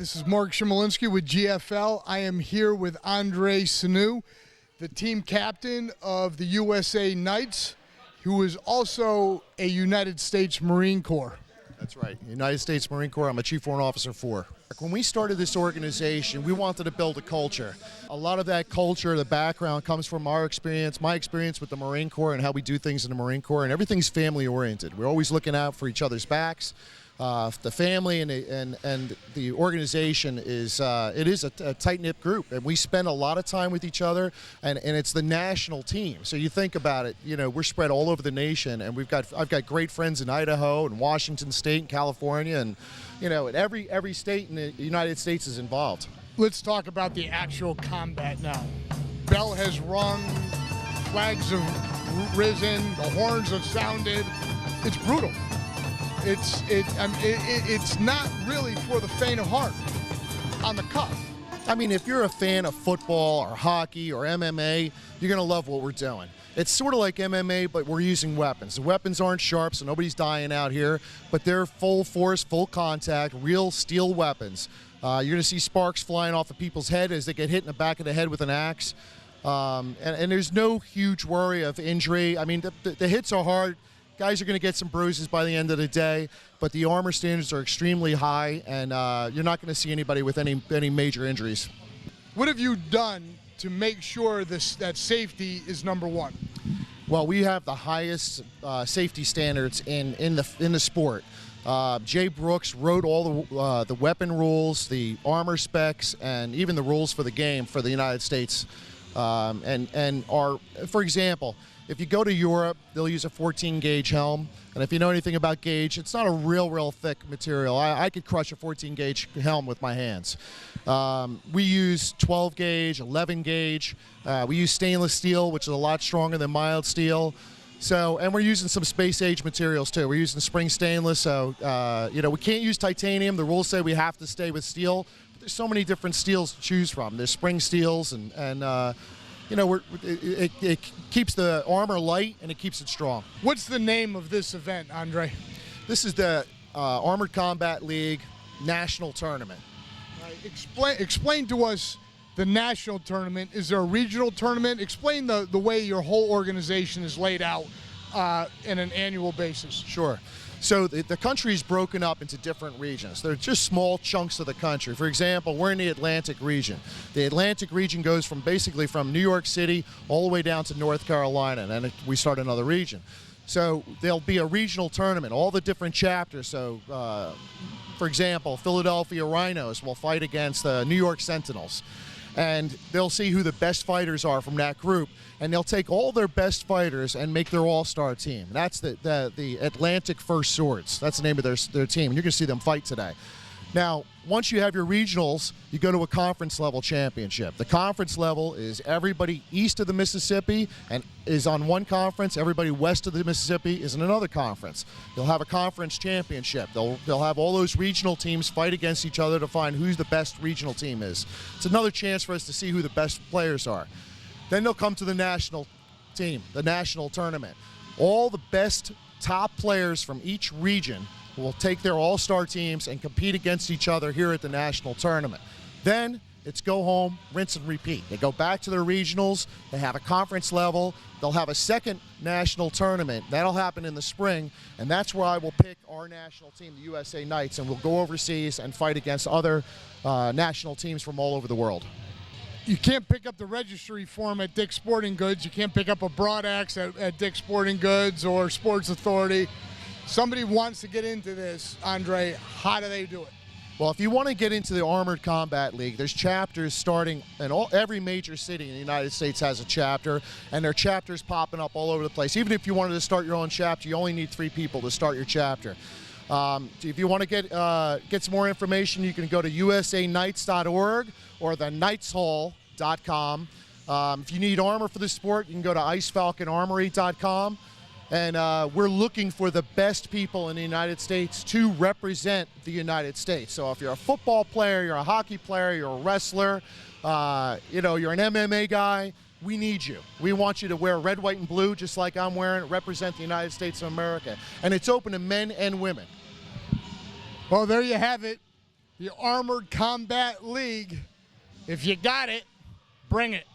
This is Mark Shimolinski with GFL. I am here with Andre Sinou, the team captain of the USA Knights, who is also a United States Marine Corps. That's right, United States Marine Corps. I'm a Chief Warrant Officer 4. When we started this organization, we wanted to build a culture. A lot of that culture, the background, comes from our experience, my experience with the Marine Corps and how we do things in the Marine Corps, and everything's family-oriented. We're always looking out for each other's backs. The family and the organization is a tight-knit group, and we spend a lot of time with each other, and it's the national team. So you think about it, you know, we're spread all over the nation, and I've got great friends in Idaho and Washington State and California, and you know, and every state in the United States is involved. Let's talk about the actual combat now. Bell has rung, flags have risen, the horns have sounded. It's brutal. It's not really for the faint of heart on the cuff. I mean, if you're a fan of football or hockey or MMA, you're going to love what we're doing. It's sort of like MMA, but we're using weapons. The weapons aren't sharp, so nobody's dying out here, but they're full force, full contact, real steel weapons. You're going to see sparks flying off of people's head as they get hit in the back of the head with an axe. And there's no huge worry of injury. I mean, the hits are hard. Guys are going to get some bruises by the end of the day, but the armor standards are extremely high, and you're not going to see anybody with any major injuries. What have you done to make sure that safety is number one? Well, we have the highest safety standards in the sport. Jay Brooks wrote all the weapon rules, the armor specs, and even the rules for the game for the United States. For example, if you go to Europe, they'll use a 14-gauge helm. And if you know anything about gauge, it's not a real thick material. I could crush a 14-gauge helm with my hands. We use 12-gauge, 11-gauge. We use stainless steel, which is a lot stronger than mild steel. So, and we're using some space-age materials too. We're using spring stainless. So, you know, we can't use titanium. The rules say we have to stay with steel. But there's so many different steels to choose from. There's spring steels and you know, it keeps the armor light and it keeps it strong. What's the name of this event, Andre? This is the Armored Combat League National Tournament. Explain to us the national tournament. Is there a regional tournament? Explain the way your whole organization is laid out in an annual basis. Sure. So the country is broken up into different regions. They're just small chunks of the country. For example, we're in the Atlantic region. The Atlantic region goes basically from New York City all the way down to North Carolina, and then we start another region. So there'll be a regional tournament, all the different chapters. So, for example, Philadelphia Rhinos will fight against the New York Sentinels. And they'll see who the best fighters are from that group, and they'll take all their best fighters and make their all-star team. That's the Atlantic First Swords. That's the name of their team, and you're going to see them fight today. Now, once you have your regionals, you go to a conference-level championship. The conference level is everybody east of the Mississippi and is on one conference. Everybody west of the Mississippi is in another conference. You'll have a conference championship. They'll have all those regional teams fight against each other to find who the best regional team is. It's another chance for us to see who the best players are. Then they'll come to the national team, the national tournament. All the best top players from each region will take their all-star teams and compete against each other here at the national tournament. Then it's go home, rinse and repeat. They go back to their regionals, they have a conference level, they'll have a second national tournament. That'll happen in the spring, and that's where I will pick our national team, the USA Knights, and we'll go overseas and fight against other national teams from all over the world. You can't pick up the registry form at Dick's Sporting Goods. You can't pick up a broad axe at Dick's Sporting Goods or Sports Authority. Somebody wants to get into this, Andre, how do they do it? Well, if you want to get into the Armored Combat League, there's chapters starting in every major city in the United States has a chapter, and there are chapters popping up all over the place. Even if you wanted to start your own chapter, you only need 3 people to start your chapter. If you want to get some more information, you can go to usaKnights.org or theknightshall.com. If you need armor for the sport, you can go to icefalconarmory.com. And we're looking for the best people in the United States to represent the United States. So if you're a football player, you're a hockey player, you're a wrestler, you know, you're an MMA guy, we need you. We want you to wear red, white, and blue, just like I'm wearing, represent the United States of America. And it's open to men and women. Well, there you have it. the Armored Combat League. If you got it, bring it.